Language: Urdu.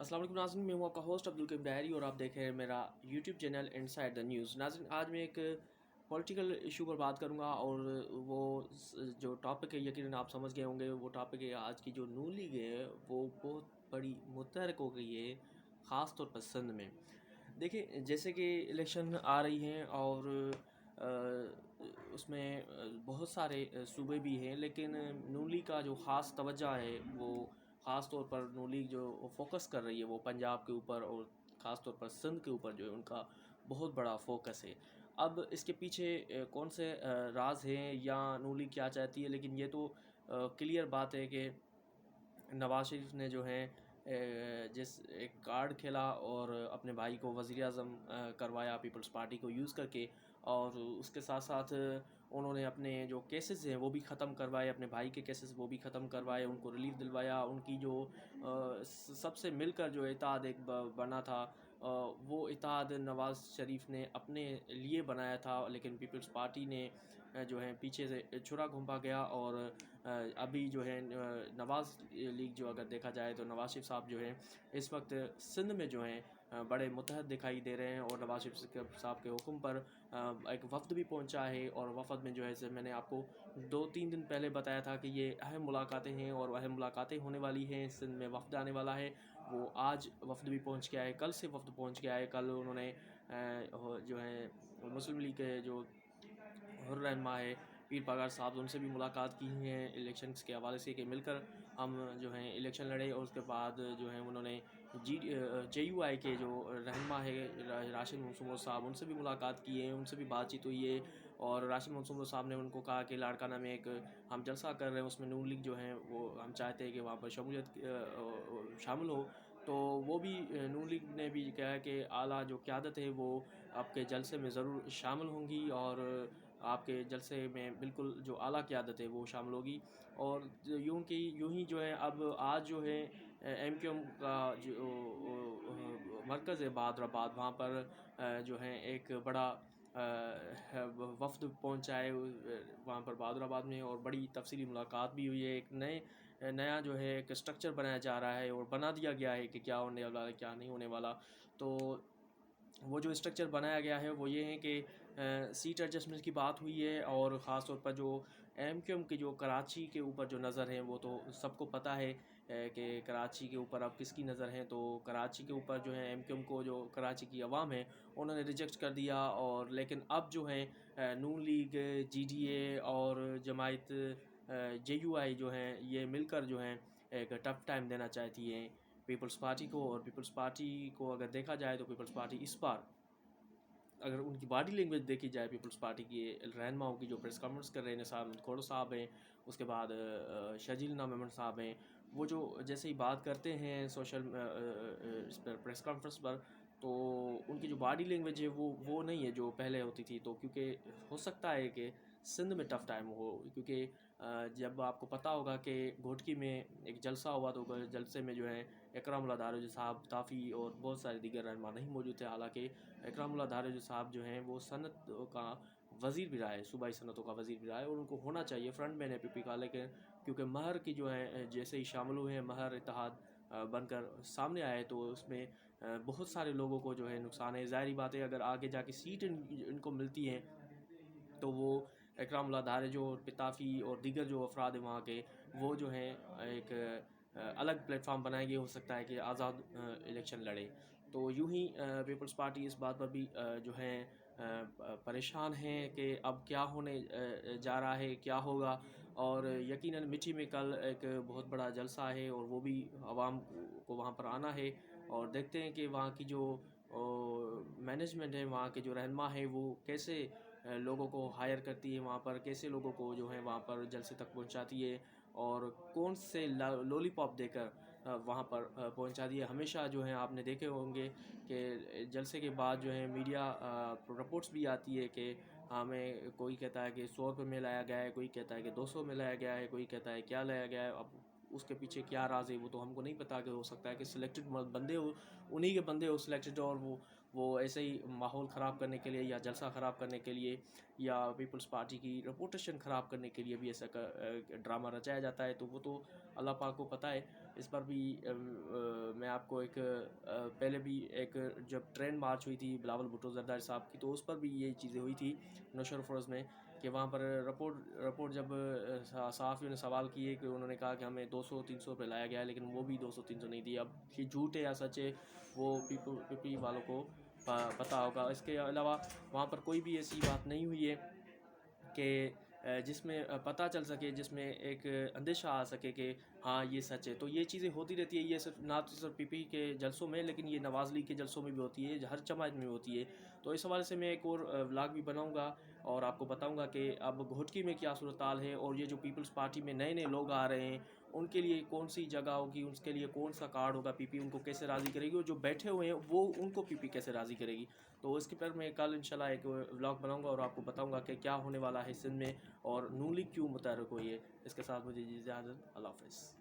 السلام علیکم ناظرین، میں ہوں آپ کا ہوسٹ عبدالکریم ڈائری اور آپ دیکھ رہے ہیں میرا YouTube channel inside the news. ناظرین، آج میں ایک پولیٹیکل ایشو پر بات کروں گا اور وہ جو ٹاپک ہے یقیناً آپ سمجھ گئے ہوں گے۔ وہ ٹاپک ہے آج کی جو نون لیگ ہے وہ بہت بڑی متحرک ہو گئی ہے، خاص طور پر سندھ میں۔ دیکھیں، جیسے کہ الیکشن آ رہی ہیں اور اس میں بہت سارے صوبے بھی ہیں، لیکن نون لیگ کا جو خاص توجہ ہے وہ خاص طور پر نون لیگ جو فوکس کر رہی ہے وہ پنجاب کے اوپر اور خاص طور پر سندھ کے اوپر جو ہے ان کا بہت بڑا فوکس ہے۔ اب اس کے پیچھے کون سے راز ہیں یا نون لیگ کیا چاہتی ہے، لیکن یہ تو کلیئر بات ہے کہ نواز شریف نے جو ہے جس ایک کارڈ کھیلا اور اپنے بھائی کو وزیر اعظم کروایا پیپلز پارٹی کو یوز کر کے، اور اس کے ساتھ ساتھ انہوں نے اپنے جو کیسز ہیں وہ بھی ختم کروائے، اپنے بھائی کے کیسز وہ بھی ختم کروائے، ان کو ریلیف دلوایا۔ ان کی جو سب سے مل کر جو اتحاد ایک بنا تھا، وہ اتحاد نواز شریف نے اپنے لیے بنایا تھا، لیکن پیپلز پارٹی نے جو ہے پیچھے سے چھرا گھومپا گیا۔ اور ابھی جو ہے نواز لیگ جو اگر دیکھا جائے تو نواز شریف صاحب جو ہیں اس وقت سندھ میں جو ہیں بڑے متحد دکھائی دے رہے ہیں، اور نواز شریف صاحب کے حکم پر ایک وفد بھی پہنچا ہے، اور وفد میں جو ہے میں نے آپ کو 2-3 دن پہلے بتایا تھا کہ یہ اہم ملاقاتیں ہیں اور اہم ملاقاتیں ہونے والی ہیں۔ سندھ میں وفد آنے والا ہے، وہ آج وفد بھی پہنچ گیا ہے، کل سے وفد پہنچ گیا ہے۔ کل انہوں نے جو ہے مسلم لیگ کے جو حر رہنما ہے پیر پگار صاحب، ان سے بھی ملاقات کی ہیں الیکشنز کے حوالے سے کہ مل کر ہم جو ہیں الیکشن لڑے، اور اس کے بعد جو ہیں انہوں نے جے یو آئی کے جو رہنما ہے راشد منصور صاحب، ان سے بھی ملاقات کی ہے، ان سے بھی بات چیت ہوئی ہے۔ اور راشد منصور صاحب نے ان کو کہا کہ لاڑکانہ میں ایک ہم جلسہ کر رہے ہیں، اس میں نون لیگ جو ہیں وہ ہم چاہتے ہیں کہ وہاں پر شامل ہو۔ تو وہ بھی نون لیگ نے بھی کہا کہ اعلیٰ جو قیادت ہے وہ آپ کے جلسے میں ضرور شامل ہوں گی، اور آپ کے جلسے میں بالکل جو اعلیٰ قیادت ہے وہ شامل ہوگی۔ اور یوں ہی جو ہے اب آج جو ہے ایم کیو ایم کا جو مرکز ہے بہادر آباد، وہاں پر جو ہے ایک بڑا وفد پہنچا ہے وہاں پر بہادر آباد میں، اور بڑی تفصیلی ملاقات بھی ہوئی ہے۔ ایک نیا جو ہے ایک اسٹرکچر بنایا جا رہا ہے اور بنا دیا گیا ہے کہ کیا ہونے والا ہے کیا نہیں ہونے والا۔ تو وہ جو اسٹرکچر بنایا گیا ہے وہ یہ ہے کہ سیٹ ایڈجسٹمنٹ کی بات ہوئی ہے، اور خاص طور پر جو ایم کیو ایم کی جو کراچی کے اوپر جو نظر ہے وہ تو سب کو پتہ ہے کہ کراچی کے اوپر اب کس کی نظر ہے۔ تو کراچی کے اوپر جو ہے ایم کیو ایم کو جو کراچی کی عوام ہے انہوں نے ریجیکٹ کر دیا، اور لیکن اب جو ہے نون لیگ، جی ڈی اے اور جماعت جے یو آئی جو ہیں یہ مل کر جو ہیں ایک ٹف ٹائم دینا چاہتی ہیں پیپلز پارٹی کو۔ اور پیپلز پارٹی کو اگر دیکھا جائے تو پیپلز پارٹی اس بار اگر ان کی باڈی لینگویج دیکھی جائے، پیپلز پارٹی کی رہنماؤں کی جو پریس کانفرنس کر رہے ہیں، نثار احمد کھوڑو صاحب ہیں، اس کے بعد شرجیل ناممن صاحب ہیں، وہ جو جیسے ہی بات کرتے ہیں سوشل اس پر پریس کانفرنس پر، تو ان کی جو باڈی لینگویج ہے وہ نہیں ہے جو پہلے ہوتی تھی۔ تو کیونکہ ہو سکتا ہے کہ سندھ میں ٹف ٹائم ہو، کیونکہ جب آپ کو پتہ ہوگا کہ گھوٹکی میں ایک جلسہ ہوا تو جلسے میں جو ہے اکرام اللہ دھاروجی صاحب کافی اور بہت سارے دیگر رہنما نہیں موجود تھے، حالانکہ اکرام اللہ دھاروجی صاحب جو ہیں وہ صنعت کا وزیر بھی رہا ہے، صوبائی صنعتوں کا وزیر بھی رہا ہے، اور ان کو ہونا چاہیے فرنٹ مین ہے پی پی کا، لیکن کیونکہ مہر کی جو ہے جیسے ہی شامل ہوئے ہیں، مہر اتحاد بن کر سامنے آئے، تو اس میں بہت سارے لوگوں کو جو ہے نقصان ہے۔ ظاہری بات ہے اگر آگے جا کے سیٹ ان کو ملتی ہیں تو وہ اکرام اللہ دھارے جو پتافی اور دیگر جو افراد ہیں وہاں کے، وہ جو ہیں ایک الگ پلیٹ فارم بنائیں گے، ہو سکتا ہے کہ آزاد الیکشن لڑے۔ تو یوں ہی پیپلز پارٹی اس بات پر بھی جو ہیں پریشان ہیں کہ اب کیا ہونے جا رہا ہے، کیا ہوگا۔ اور یقیناً مٹی میں کل ایک بہت بڑا جلسہ ہے، اور وہ بھی عوام کو وہاں پر آنا ہے، اور دیکھتے ہیں کہ وہاں کی جو مینجمنٹ ہے، وہاں کے جو رہنما ہے، وہ کیسے لوگوں کو ہائر کرتی ہے وہاں پر، کیسے لوگوں کو جو ہے وہاں پر جلسے تک پہنچاتی ہے، اور کون سے لولی پاپ دے کر وہاں پر پہنچاتی ہے۔ ہمیشہ جو ہے آپ نے دیکھے ہوں گے کہ جلسے کے بعد جو ہے میڈیا رپورٹس بھی آتی ہے کہ ہمیں کوئی کہتا ہے کہ 100 روپے میں لایا گیا ہے، کوئی کہتا ہے کہ 200 میں لایا گیا ہے، کوئی کہتا ہے کیا لایا گیا ہے۔ اب اس کے پیچھے کیا راز ہے وہ تو ہم کو نہیں پتہ، کہ ہو سکتا ہے کہ سلیکٹڈ بندے ہو، انہی کے بندے ہو سلیکٹڈ، اور وہ وہ ایسے ہی ماحول خراب کرنے کے لیے یا جلسہ خراب کرنے کے لیے یا پیپلز پارٹی کی رپوٹیشن خراب کرنے کے لیے بھی ایسا ڈرامہ رچایا جاتا ہے. تو وہ تو اللہ پاک کو پتہ ہے. اس پر بھی میں آپ کو ایک پہلے بھی ایک جب ٹرین مارچ ہوئی تھی بلاول بھٹو زرداری صاحب کی، تو اس پر بھی یہ چیزیں ہوئی تھی نوشہر فروز میں، کہ وہاں پر رپورٹ جب صحافیوں نے سوال کیے کہ انہوں نے کہا کہ ہمیں 200-300 پہ لایا گیا ہے، لیکن وہ بھی 200-300 نہیں دی. اب یہ جھوٹ ہے یا سچ ہے وہ پی والوں کو پتہ ہوگا. اس کے علاوہ وہاں پر کوئی بھی ایسی بات نہیں ہوئی ہے کہ جس میں پتہ چل سکے، جس میں ایک اندیشہ آ سکے کہ ہاں یہ سچ ہے. تو یہ چیزیں ہوتی رہتی ہے. یہ صرف نہ صرف پی پی کے جلسوں میں، لیکن یہ نواز لیگ کے جلسوں میں بھی ہوتی ہے، ہر جماعت میں ہوتی ہے. تو اس حوالے سے میں ایک اور ولاگ بھی بناؤں گا اور آپ کو بتاؤں گا کہ اب گھٹکی میں کیا صورتحال ہے، اور یہ جو پیپلز پارٹی میں نئے لوگ آ رہے ہیں ان کے لیے کون سی جگہ ہوگی، اس کے لیے کون سا کارڈ ہوگا، پی پی ان کو کیسے راضی کرے گی، اور جو بیٹھے ہوئے ہیں وہ ان کو پی پی کیسے راضی کرے گی. تو اس کے پر میں کل انشاءاللہ ایک ولاگ بناؤں گا اور آپ کو بتاؤں گا کہ کیا ہونے والا ہے سندھ میں اور نون لیگ کیوں متحرک ہوئی ہے. اس کے ساتھ مجھے اجازت. اللہ حافظ.